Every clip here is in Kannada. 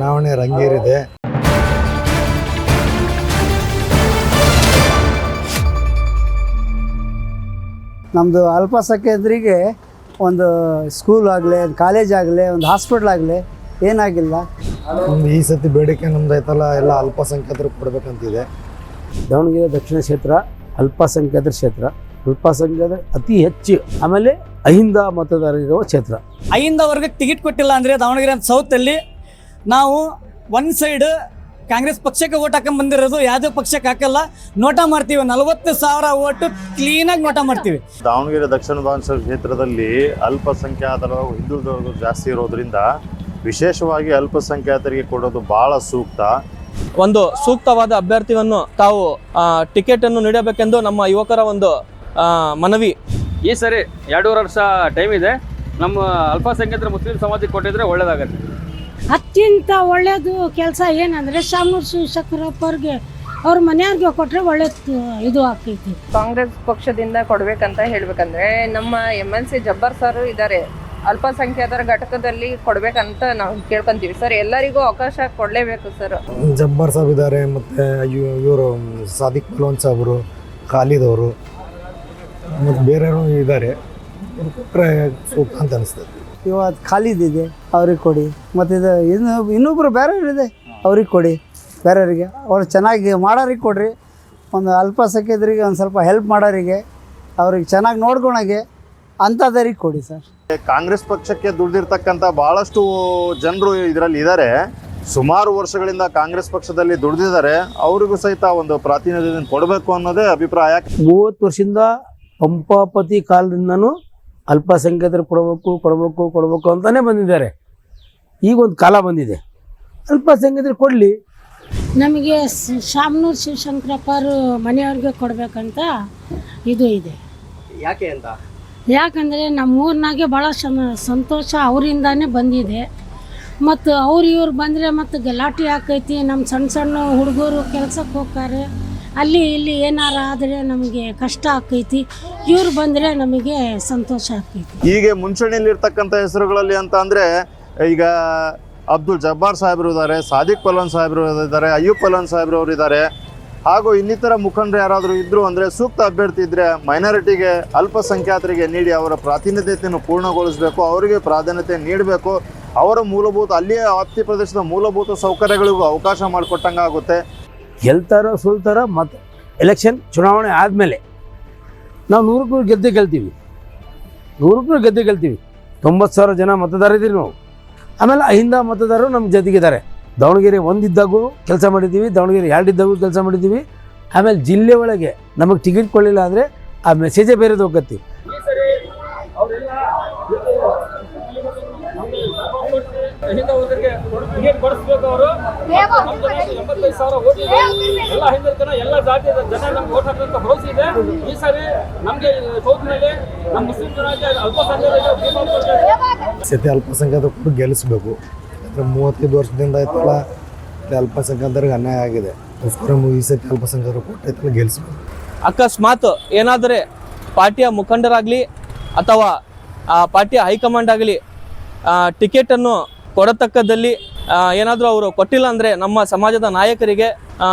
ಚುನಾವಣೆ ರಂಗೇರಿದೆ. ನಮ್ಮದು ಅಲ್ಪಸಂಖ್ಯಾತರಿಗೆ ಒಂದು ಸ್ಕೂಲ್ ಆಗಲಿ, ಒಂದು ಕಾಲೇಜ್ ಆಗಲಿ, ಒಂದು ಹಾಸ್ಪಿಟ್ಲ್ ಆಗಲಿ ಏನಾಗಿಲ್ಲ. ಈ ಸತಿ ಬೇಡಿಕೆ ನಮ್ದು ಐತಲ್ಲ, ಎಲ್ಲ ಅಲ್ಪಸಂಖ್ಯಾತರಿಗೆ ಕೊಡ್ಬೇಕಂತಿದೆ. ದಾವಣಗೆರೆ ದಕ್ಷಿಣ ಕ್ಷೇತ್ರ ಅಲ್ಪಸಂಖ್ಯಾತರ ಕ್ಷೇತ್ರ, ಅಲ್ಪಸಂಖ್ಯಾತರ ಅತಿ ಹೆಚ್ಚು, ಆಮೇಲೆ ಅಹಿಂದ ಮತದಾರರಿರುವ ಕ್ಷೇತ್ರ. ಅಹಿಂದ ವರ್ಗಕ್ಕೆ ಟಿಕೆಟ್ ಕೊಟ್ಟಿಲ್ಲ ಅಂದರೆ ದಾವಣಗೆರೆ ಸೌತಲ್ಲಿ ನಾವು ಒನ್ ಸೈಡ್ ಕಾಂಗ್ರೆಸ್ ಪಕ್ಷಕ್ಕೆ ಓಟ್ ಹಾಕೊಂಡ್ ಬಂದಿರೋದು, ಯಾವುದೇ ಪಕ್ಷಕ್ಕೆ ಹಾಕಲ್ಲ. ನೋಟ ಮಾಡ್ತೀವಿ, 40,000 ಓಟು ಕ್ಲೀನಾಗಿ ನೋಟ ಮಾಡ್ತೀವಿ. ದಾವಣಗೆರೆ ದಕ್ಷಿಣ ವಿಧಾನಸಭಾ ಕ್ಷೇತ್ರದಲ್ಲಿ ಅಲ್ಪಸಂಖ್ಯಾತರು ಹಿಂದುಳಿದವರು ಜಾಸ್ತಿ ಇರೋದ್ರಿಂದ ವಿಶೇಷವಾಗಿ ಅಲ್ಪಸಂಖ್ಯಾತರಿಗೆ ಕೊಡೋದು ಬಹಳ ಸೂಕ್ತ. ಒಂದು ಸೂಕ್ತವಾದ ಅಭ್ಯರ್ಥಿಯನ್ನು ತಾವು ಟಿಕೆಟ್ ಅನ್ನು ನೀಡಬೇಕೆಂದು ನಮ್ಮ ಯುವಕರ ಒಂದು ಮನವಿ. ಈ ಸರಿ 2.5 ವರ್ಷ ಟೈಮ್ ಇದೆ. ನಮ್ಮ ಅಲ್ಪಸಂಖ್ಯಾತರ ಮುಸ್ಲಿಂ ಸಮಾಜಕ್ಕೆ ಕೊಟ್ಟಿದ್ರೆ ಒಳ್ಳೇದಾಗತ್ತೆ. ಅತ್ಯಂತ ಒಳ್ಳೆಯದು ಕೆಲಸ ಏನಂದರೆ ಶಾಮನೂರು ಶಿವಶಂಕರಪ್ಪವ್ರಿಗೆ ಅವ್ರ ಮನೆಯವ್ರಿಗೆ ಕೊಟ್ಟರೆ ಒಳ್ಳೇದು ಇದು ಆಗ್ತೈತಿ. ಕಾಂಗ್ರೆಸ್ ಪಕ್ಷದಿಂದ ಕೊಡಬೇಕಂತ ಹೇಳ್ಬೇಕಂದ್ರೆ ನಮ್ಮ MLC ಜಬ್ಬಾರ್ ಸರ್ ಇದ್ದಾರೆ, ಅಲ್ಪಸಂಖ್ಯಾತರ ಘಟಕದಲ್ಲಿ ಕೊಡ್ಬೇಕಂತ ನಾವು ಕೇಳ್ಕೊಂತೀವಿ ಸರ್. ಎಲ್ಲರಿಗೂ ಅವಕಾಶ ಕೊಡಲೇಬೇಕು ಸರ್. ಜಬ್ಬಾರ್ ಸಾಬ್ ಇದ್ದಾರೆ, ಮತ್ತು ಇವರು ಸಾದಿಕ್ ಪಲ್ವಾನ್ ಸಾಬ್ರು, ಖಾಲಿದ್ ಅವರು ಮತ್ತು ಬೇರೆಯವರು ಇದ್ದಾರೆ. ಕೊಟ್ಟರೆ ಸೂಕ್ತ ಅಂತ ಅನಿಸ್ತದೆ. ಇವತ್ತು ಖಾಲಿದ್ ಇದೆ, ಅವ್ರಿಗೆ ಕೊಡಿ. ಮತ್ತು ಇದು ಇನ್ನೊಬ್ಬರು ಬೇರೆಯವರಿದೆ, ಅವ್ರಿಗೆ ಕೊಡಿ. ಬೇರೆಯವರಿಗೆ ಅವ್ರು ಚೆನ್ನಾಗಿ ಮಾಡೋರಿಗೆ ಕೊಡ್ರಿ. ಒಂದು ಅಲ್ಪಸಂಖ್ಯಾತರಿಗೆ ಒಂದು ಸ್ವಲ್ಪ ಹೆಲ್ಪ್ ಮಾಡೋರಿಗೆ, ಅವ್ರಿಗೆ ಚೆನ್ನಾಗಿ ನೋಡ್ಕೊಳಗೆ ಅಂಥದ್ದರಿಗೆ ಕೊಡಿ ಸರ್. ಕಾಂಗ್ರೆಸ್ ಪಕ್ಷಕ್ಕೆ ದುಡ್ದಿರ್ತಕ್ಕಂಥ ಬಹಳಷ್ಟು ಜನರು ಇದರಲ್ಲಿ ಇದ್ದಾರೆ. ಸುಮಾರು ವರ್ಷಗಳಿಂದ ಕಾಂಗ್ರೆಸ್ ಪಕ್ಷದಲ್ಲಿ ದುಡ್ದಿದ್ದಾರೆ. ಅವರಿಗೂ ಸಹಿತ ಒಂದು ಪ್ರಾತಿನಿಧ್ಯವನ್ನು ಕೊಡಬೇಕು ಅನ್ನೋದೇ ಅಭಿಪ್ರಾಯ. 30 ವರ್ಷದಿಂದ ಪಂಪಾಪತಿ ಕಾಲದಿಂದನೂ ಅಲ್ಪಸಂಖ್ಯಾತರು ಕೊಡಬೇಕು ಅಂತಾನೆ ಬಂದಿದ್ದಾರೆ. ಈಗ ಒಂದು ಕಾಲ ಬಂದಿದೆ, ಅಲ್ಪಸಂಖ್ಯಾತರು ಕೊಡಲಿ. ನಮಗೆ ಶಾಮನೂರು ಶಿವಶಂಕರಪ್ಪರು ಮನೆಯವ್ರಿಗೆ ಕೊಡಬೇಕಂತ ಇದು ಇದೆ. ಯಾಕೆ ಅಂತ? ಯಾಕಂದರೆ ನಮ್ಮೂರಿನಾಗೆ ಭಾಳ ಸಂತೋಷ ಅವರಿಂದಾನೇ ಬಂದಿದೆ. ಮತ್ತು ಇವ್ರು ಬಂದರೆ ಮತ್ತು ಗಲಾಟೆ ಆಕೈತಿ. ನಮ್ಮ ಸಣ್ಣ ಹುಡುಗರು ಕೆಲಸಕ್ಕೆ ಹೋಗ್ತಾರೆ, ಅಲ್ಲಿ ಇಲ್ಲಿ ಏನಾರ ಆದರೆ ನಮಗೆ ಕಷ್ಟ ಆಕೈತಿ. ಇವ್ರು ಬಂದರೆ ನಮಗೆ ಸಂತೋಷ ಆಕೈತಿ. ಹೀಗೆ ಮುಂಚೂಣಿಯಲ್ಲಿರ್ತಕ್ಕಂಥ ಹೆಸರುಗಳಲ್ಲಿ ಅಂತ ಅಂದರೆ ಈಗ ಅಬ್ದುಲ್ ಜಬ್ಬಾರ್ ಸಾಹೇಬರು ಇದ್ದಾರೆ, ಸಾದಿಕ್ ಪಲ್ವಾನ್ ಸಾಹೇಬರು ಇದ್ದಾರೆ, ಅಯ್ಯೂಬ್ ಪಲ್ವಾನ್ ಸಾಹೇಬ್ರು ಅವರು ಇದ್ದಾರೆ. ಹಾಗೂ ಇನ್ನಿತರ ಮುಖಂಡರು ಯಾರಾದರೂ ಇದ್ದರು ಅಂದರೆ ಸೂಕ್ತ ಅಭ್ಯರ್ಥಿ ಇದ್ದರೆ ಮೈನಾರಿಟಿಗೆ, ಅಲ್ಪಸಂಖ್ಯಾತರಿಗೆ ನೀಡಿ ಅವರ ಪ್ರಾತಿನಿಧ್ಯತೆಯನ್ನು ಪೂರ್ಣಗೊಳಿಸಬೇಕು. ಅವರಿಗೆ ಪ್ರಾಧಾನ್ಯತೆ ನೀಡಬೇಕು. ಅವರ ಮೂಲಭೂತ ಅಲ್ಲಿಯೇ ಆಪ್ತಿ ಪ್ರದೇಶದ ಮೂಲಭೂತ ಸೌಕರ್ಯಗಳಿಗೂ ಅವಕಾಶ ಮಾಡಿಕೊಟ್ಟಂಗೆ ಆಗುತ್ತೆ. ಗೆಲ್ತಾರೋ ಸೋಲ್ತಾರೋ ಮತ್ತು ಎಲೆಕ್ಷನ್ ಚುನಾವಣೆ ಆದಮೇಲೆ ನಾವು 100% ಗೆದ್ದೇ ಗೆಲ್ತೀವಿ. 90,000 ಜನ ಮತದಾರರಿದ್ದೀವಿ ನಾವು. ಆಮೇಲೆ ಅಹಿಂದ ಮತದಾರರು ನಮ್ಮ ಜೊತೆಗಿದ್ದಾರೆ. ದಾವಣಗೆರೆ 1 ಇದ್ದಾಗೂ ಕೆಲಸ ಮಾಡಿದ್ದೀವಿ, ದಾವಣಗೆರೆ 2 ಇದ್ದಾಗೂ ಕೆಲಸ ಮಾಡಿದ್ದೀವಿ. ಆಮೇಲೆ ಜಿಲ್ಲೆ ಒಳಗೆ ನಮಗೆ ಟಿಕೆಟ್ ಕೊಡಲಿಲ್ಲ ಅಂದರೆ ಆ ಮೆಸೇಜೇ ಬೇರೆದು ಹೋಗತ್ತಿ. ಟಿಕೆಟ್ ಕೊಡಿಸ್ಬೇಕು. ಅವರು 85,000 ಓಟ್ ಇದೆ. ಎಲ್ಲ ಹಿಂದಿನ ಜನ, ಎಲ್ಲ ಜಾತಿಯ ಜನ ನಮ್ಗೆ ಓಟ್ ಹಾಕುವಂತ ಭರವಸೆ ಇದೆ. ಈ ಸಾರಿ ನಮಗೆ ಸೌತ್ನಲ್ಲಿ ನಮ್ಮ ಮುಸ್ಲಿಂ ಜನಾಂಗ ಸತಿ ಅಲ್ಪಸಂಖ್ಯಾತರು ಗೆಲ್ಲಿಸ್ಬೇಕು. 35 ವರ್ಷದಿಂದ ಆಯ್ತಲ್ಲ ಅಲ್ಪಸಂಖ್ಯಾತರಿಗೆ ಅನ್ಯಾಯ ಆಗಿದೆ. ಈ ಸತಿ ಅಲ್ಪಸಂಖ್ಯಾತರು ಕೊಟ್ಟೈತಲ್ಲ ಗೆಲ್ಲಿಸ್ಬೇಕು. ಅಕಸ್ಮಾತ್ ಏನಾದರೆ ಪಾರ್ಟಿಯ ಮುಖಂಡರಾಗಲಿ ಅಥವಾ ಆ ಪಾರ್ಟಿಯ ಹೈಕಮಾಂಡ್ ಆಗಲಿ ಟಿಕೆಟನ್ನು ಕೊಡತಕ್ಕದಲ್ಲಿ ಏನಾದರೂ ಅವರು ಕೊಟ್ಟಿಲ್ಲ ಅಂದರೆ ನಮ್ಮ ಸಮಾಜದ ನಾಯಕರಿಗೆ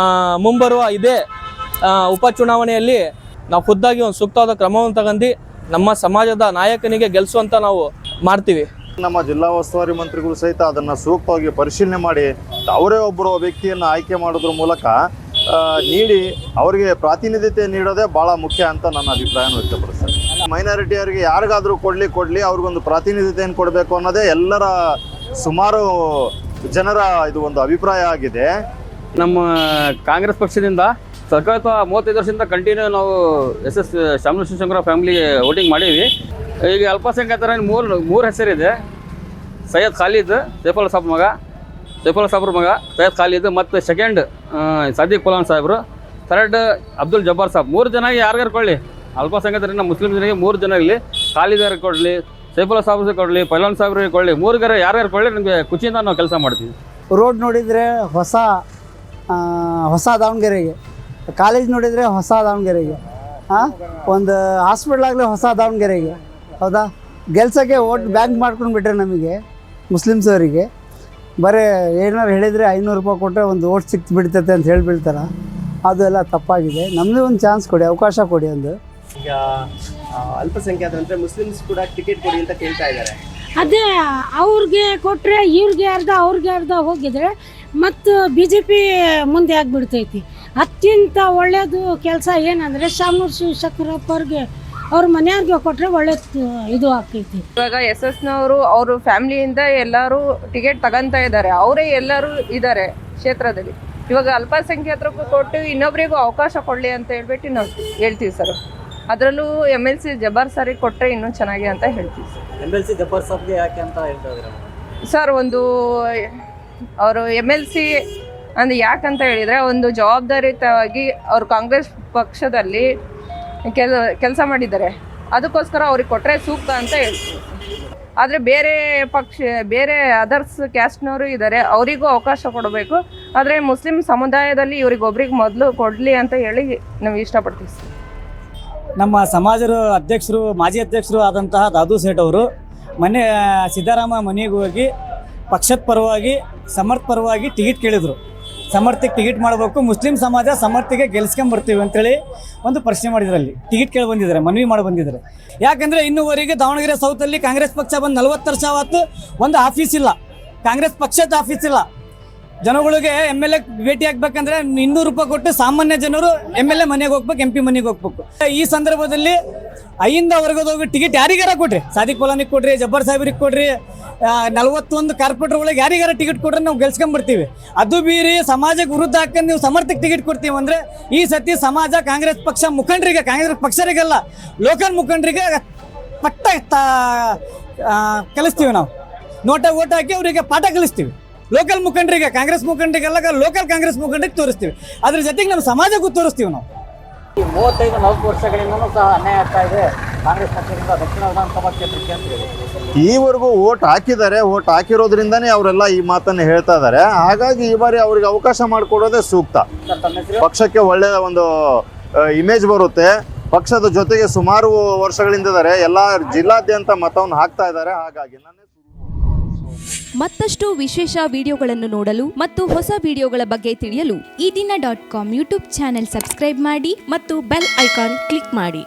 ಮುಂಬರುವ ಇದೇ ಉಪಚುನಾವಣೆಯಲ್ಲಿ ನಾವು ಖುದ್ದಾಗಿ ಒಂದು ಸೂಕ್ತವಾದ ಕ್ರಮವನ್ನು ತಗೊಂಡು ನಮ್ಮ ಸಮಾಜದ ನಾಯಕನಿಗೆ ಗೆಲ್ಲಿಸುವಂತ ನಾವು ಮಾಡ್ತೀವಿ. ನಮ್ಮ ಜಿಲ್ಲಾ ಉಸ್ತುವಾರಿ ಮಂತ್ರಿಗಳು ಸಹಿತ ಅದನ್ನು ಸೂಕ್ತವಾಗಿ ಪರಿಶೀಲನೆ ಮಾಡಿ ಅವರೇ ಒಬ್ಬರು ವ್ಯಕ್ತಿಯನ್ನು ಆಯ್ಕೆ ಮಾಡೋದ್ರ ಮೂಲಕ ನೀಡಿ ಅವರಿಗೆ ಪ್ರಾತಿನಿಧ್ಯತೆ ನೀಡೋದೇ ಭಾಳ ಮುಖ್ಯ ಅಂತ ನನ್ನ ಅಭಿಪ್ರಾಯವನ್ನು ವ್ಯಕ್ತಪಡಿಸ್ತಾರೆ. ಮೈನಾರಿಟಿಯವರಿಗೆ ಯಾರಿಗಾದರೂ ಕೊಡಲಿ ಅವ್ರಿಗೊಂದು ಪ್ರಾತಿನಿಧ್ಯತೆಯನ್ನು ಕೊಡಬೇಕು ಅನ್ನೋದೇ ಎಲ್ಲರ ಸುಮಾರು ಜನರ ಇದು ಒಂದು ಅಭಿಪ್ರಾಯ ಆಗಿದೆ. ನಮ್ಮ ಕಾಂಗ್ರೆಸ್ ಪಕ್ಷದಿಂದ ಸತತ 35 ವರ್ಷದಿಂದ ಕಂಟಿನ್ಯೂ ನಾವು ಶಾಮನೂರು ಶಿವಶಂಕರ ಫ್ಯಾಮಿಲಿಗೆ ವೋಟಿಂಗ್ ಮಾಡೀವಿ. ಈಗ ಅಲ್ಪಸಂಖ್ಯಾತರ ಮೂರು ಹೆಸರಿದೆ. ಸೈಯದ್ ಖಾಲಿದ್, ಸೈಫುಲ್ಲಾ ಸಾಬ್ರ ಮಗ ಸೈಯದ್ ಖಾಲಿದ್, ಮತ್ತು ಸೆಕೆಂಡ್ ಸಾದಿಕ್ ಪಲ್ವಾನ್ ಸಾಹೇಬರು, ಥರ್ಡ್ ಅಬ್ದುಲ್ ಜಬ್ಬಾರ್ ಸಾಬ್. 3 ಜನ ಯಾರಿಗಾರು ಕೊಡಲಿ. ಅಲ್ಪಸಂಖ್ಯಾತರಿಂದ ಮುಸ್ಲಿಂ ಜನರಿಗೆ 3 ಜನ ಇರಲಿ. ಖಾಲಿದಾರ್ ಕೊಡಲಿ, ಸೈಫುಲ್ಲಾ ಸಾಬ್ರಿಗೆ ಕೊಡಲಿ, ಪಲ್ವಾನ್ ಸಾಹೇಬ್ರಿಗೆ ಕೊಡಲಿ. 3 ಯಾರ್ಯಾರು ಕೊಡಲಿ ನಮಗೆ ಖುಷಿಯಿಂದ ನಾವು ಕೆಲಸ ಮಾಡ್ತೀವಿ. ರೋಡ್ ನೋಡಿದರೆ ಹೊಸ ದಾವಣಗೆರೆಗೆ, ಕಾಲೇಜ್ ನೋಡಿದರೆ ಹೊಸ ದಾವಣಗೆರೆಗೆ, ಒಂದು ಹಾಸ್ಪಿಟ್ಲ್ ಆಗಲಿ ಹೊಸ ದಾವಣಗೆರೆಗೆ. ಹೌದಾ? ಗೆಲ್ಸೋಕ್ಕೆ ಓಟ್ ಬ್ಯಾಂಕ್ ಮಾಡ್ಕೊಂಡು ಬಿಟ್ರೆ ನಮಗೆ ಮುಸ್ಲಿಮ್ಸ್ ಅವರಿಗೆ ಬರೀ ಏನಾರು ಹೇಳಿದರೆ 500 ರೂಪಾಯಿ ಕೊಟ್ಟರೆ ಒಂದು ಓಟ್ ಸಿಕ್ತು ಬಿಡ್ತೈತೆ ಅಂತ ಹೇಳಿಬಿಡ್ತಾರೆ. ಅದೆಲ್ಲ ತಪ್ಪಾಗಿದೆ. ನಮ್ಮದೇ ಒಂದು ಚಾನ್ಸ್ ಕೊಡಿ, ಅವಕಾಶ ಕೊಡಿ. ಒಂದು ಈಗ ಅಲ್ಪಸಂಖ್ಯಾತರಂದ್ರೆ ಮುಸ್ಲಿಮ್ಸ್ ಕೂಡ ಟಿಕೆಟ್ ಕೊಡಿ ಅಂತ ಕೇಳ್ತಾ ಇದ್ದಾರೆ. ಅದೇ ಅವ್ರಿಗೆ ಕೊಟ್ಟರೆ ಇವ್ರಿಗೆ ಅರ್ಧ ಅವ್ರಿಗೆ ಅರ್ಧ ಹೋಗಿದ್ರೆ ಮತ್ತು BJP ಮುಂದೆ ಆಗಿಬಿಡ್ತೈತಿ. ಅತ್ಯಂತ ಒಳ್ಳೆಯದು ಕೆಲಸ ಏನಂದರೆ ಶಾಮನೂರು ಶಿವಶಂಕರಪ್ಪ ಅವ್ರಿಗೆ ಅವ್ರ ಮನೆಯವ್ರಿಗೆ ಕೊಟ್ಟರೆ ಒಳ್ಳೆಯದು ಇದು ಆಗ್ತೈತಿ. ಇವಾಗ SS-ನವರು ಅವ್ರ ಫ್ಯಾಮಿಲಿಯಿಂದ ಎಲ್ಲರೂ ಟಿಕೆಟ್ ತಗೊಂತಾ ಇದ್ದಾರೆ. ಅವರೇ ಎಲ್ಲರೂ ಇದ್ದಾರೆ ಕ್ಷೇತ್ರದಲ್ಲಿ. ಇವಾಗ ಅಲ್ಪಸಂಖ್ಯಾತರಿಗೂ ಕೊಟ್ಟು ಇನ್ನೊಬ್ಬರಿಗೂ ಅವಕಾಶ ಕೊಡಲಿ ಅಂತ ಹೇಳ್ಬಿಟ್ಟು ನಾವು ಹೇಳ್ತೀವಿ ಸರ್. ಅದರಲ್ಲೂ MLC ಜಬ್ಬಾರ್ ಸರಿಗೆ ಕೊಟ್ಟರೆ ಇನ್ನೂ ಚೆನ್ನಾಗಿ ಅಂತ ಹೇಳ್ತೀವಿ ಸರ್. MLC ಜಬ್ಬಾರ್ ಸಾಬ್ಗೆ ಯಾಕೆ ಅಂತ ಹೇಳ್ತಾ ಇದ್ದಾರೆ ಸರ್? ಒಂದು ಅವರು MLC ಅಂದರೆ ಯಾಕಂತ ಹೇಳಿದರೆ ಒಂದು ಜವಾಬ್ದಾರಿಯುತವಾಗಿ ಅವರು ಕಾಂಗ್ರೆಸ್ ಪಕ್ಷದಲ್ಲಿ ಕೆಲಸ ಮಾಡಿದ್ದಾರೆ. ಅದಕ್ಕೋಸ್ಕರ ಅವ್ರಿಗೆ ಕೊಟ್ಟರೆ ಸೂಕ್ತ ಅಂತ ಹೇಳ್ತೀವಿ. ಆದರೆ ಬೇರೆ ಅದರ್ಸ್ ಕ್ಯಾಸ್ಟ್ನವರು ಇದ್ದಾರೆ, ಅವರಿಗೂ ಅವಕಾಶ ಕೊಡಬೇಕು. ಆದರೆ ಮುಸ್ಲಿಂ ಸಮುದಾಯದಲ್ಲಿ ಇವ್ರಿಗೊಬ್ರಿಗೆ ಮೊದಲು ಕೊಡಲಿ ಅಂತ ಹೇಳಿ ನಾವು ಇಷ್ಟಪಡ್ತೀವಿ ಸರ್. ನಮ್ಮ ಸಮಾಜದ ಅಧ್ಯಕ್ಷರು, ಮಾಜಿ ಅಧ್ಯಕ್ಷರು ಆದಂತಹ ದಾದು ಸೇಠ್ ಅವರು ಮೊನ್ನೆ ಸಿದ್ದರಾಮ ಮನೆಗೆ ಹೋಗಿ ಪಕ್ಷದ ಪರವಾಗಿ ಸಮರ್ಥ ಪರವಾಗಿ ಟಿಕೆಟ್ ಕೇಳಿದರು. ಸಮರ್ಥಿಗೆ ಟಿಕೆಟ್ ಮಾಡಬೇಕು, ಮುಸ್ಲಿಂ ಸಮಾಜ ಸಮರ್ಥಿಗೆ ಗೆಲ್ಸ್ಕೊಂಬರ್ತೀವಿ ಅಂತೇಳಿ ಒಂದು ಪ್ರಶ್ನೆ ಮಾಡಿದ್ರು. ಅಲ್ಲಿ ಟಿಕೆಟ್ ಕೇಳಿ ಬಂದಿದ್ದಾರೆ, ಮನವಿ ಮಾಡಿ ಬಂದಿದ್ದಾರೆ. ಯಾಕಂದರೆ ಇನ್ನೂವರೆಗೆ ದಾವಣಗೆರೆ ಸೌತಲ್ಲಿ ಕಾಂಗ್ರೆಸ್ ಪಕ್ಷ ಬಂದು 40 ವರ್ಷ ಆವತ್ತು ಒಂದು ಆಫೀಸ್ ಇಲ್ಲ, ಕಾಂಗ್ರೆಸ್ ಪಕ್ಷದ ಆಫೀಸ್ ಇಲ್ಲ. ಜನಗಳಿಗೆ MLA ಭೇಟಿ ಆಗ್ಬೇಕಂದ್ರೆ 200 ರೂಪಾಯಿ ಕೊಟ್ಟು ಸಾಮಾನ್ಯ ಜನರು MLA ಮನೆಗೆ ಹೋಗ್ಬೇಕು, MP ಮನೆಗೆ ಹೋಗ್ಬೇಕು. ಈ ಸಂದರ್ಭದಲ್ಲಿ 5ರಿಂದ ವರ್ಗದವ್ರಿಗೆ ಟಿಕೆಟ್ ಯಾರಿಗಾರ ಕೊಡ್ರಿ, ಸಾದಿಕ್ ಪಲಾನಿಗೆ ಕೊಡ್ರಿ, ಜಬ್ಬಾರ್ ಸಾಹೇಬ್ರಿಗೆ ಕೊಡ್ರಿ, 41 ಕಾರ್ಪೊರೇಟರ್ ಒಳಗೆ ಯಾರಿಗಾರ ಟಿಕೆಟ್ ಕೊಡ್ರೆ ನಾವು ಗೆಲ್ಸ್ಕೊಂಡ್ಬರ್ತೀವಿ. ಅದು ಬೀರಿ ಸಮಾಜಕ್ಕೆ ವಿರುದ್ಧ ಹಾಕೊಂಡು ನೀವು ಸಮರ್ಥಕ್ಕೆ ಟಿಕೆಟ್ ಕೊಡ್ತೀವಿ ಅಂದರೆ ಈ ಸತಿ ಸಮಾಜ ಕಾಂಗ್ರೆಸ್ ಪಕ್ಷ ಮುಖಂಡರಿಗೆ, ಕಾಂಗ್ರೆಸ್ ಪಕ್ಷರಿಗೆಲ್ಲ ಲೋಕಲ್ ಮುಖಂಡರಿಗೆ ಪಟ್ಟ ಕಲಿಸ್ತೀವಿ. ನಾವು ನೋಟ ಓಟ್ ಹಾಕಿ ಅವರಿಗೆ ಪಾಠ ಕಲಿಸ್ತೀವಿ. ಲೋಕಲ್ ಮುಖಂಡರಿಗೆ, ಕಾಂಗ್ರೆಸ್ ಮುಖಂಡರಿಗೆಲ್ಲ ಲೋಕಲ್ ಕಾಂಗ್ರೆಸ್ ಮುಖಂಡರಿಗೆ ತೋರಿಸ್ತೀವಿ. ಅದ್ರ ಜೊತೆಗೆ ನಮ್ಮ ಸಮಾಜಕ್ಕೂ ತೋರಿಸ್ತೀವಿ ನಾವು. 35-40 ವರ್ಷಗಳಿಂದಲೂ ಸಹ ಅನ್ಯಾಯ ಆಗ್ತಾ ಇದೆ ಕಾಂಗ್ರೆಸ್ ಪಕ್ಷದಿಂದ ದಕ್ಷಿಣ ವಿಧಾನಸಭಾ ಕ್ಷೇತ್ರಕ್ಕೆ ಅಂತ ಹೇಳಿ ಈವರೆಗೂ ಓಟ್ ಹಾಕಿದ್ದಾರೆ. ಓಟ್ ಹಾಕಿರೋದ್ರಿಂದನೇ ಅವರೆಲ್ಲ ಈ ಮಾತನ್ನು ಹೇಳ್ತಾ ಇದ್ದಾರೆ. ಹಾಗಾಗಿ ಈ ಬಾರಿ ಅವ್ರಿಗೆ ಅವಕಾಶ ಮಾಡಿಕೊಡೋದೇ ಸೂಕ್ತ. ಪಕ್ಷಕ್ಕೆ ಒಳ್ಳೆಯ ಒಂದು ಇಮೇಜ್ ಬರುತ್ತೆ. ಪಕ್ಷದ ಜೊತೆಗೆ ಸುಮಾರು ವರ್ಷಗಳಿಂದ ಇದ್ದಾರೆ, ಎಲ್ಲ ಜಿಲ್ಲಾದ್ಯಂತ ಮತವನ್ನು ಹಾಕ್ತಾ ಇದ್ದಾರೆ. ಹಾಗಾಗಿ ಮತ್ತಷ್ಟು ವಿಶೇಷ ವಿಡಿಯೋಗಳನ್ನು ನೋಡಲು ಮತ್ತು ಹೊಸ ವಿಡಿಯೋಗಳ ಬಗ್ಗೆ ತಿಳಿಯಲು ಈ ದಿನ .com ಯೂಟ್ಯೂಬ್ ಚಾನೆಲ್ ಸಬ್ಸ್ಕ್ರೈಬ್ ಮಾಡಿ ಮತ್ತು ಬೆಲ್ ಐಕಾನ್ ಕ್ಲಿಕ್ ಮಾಡಿ.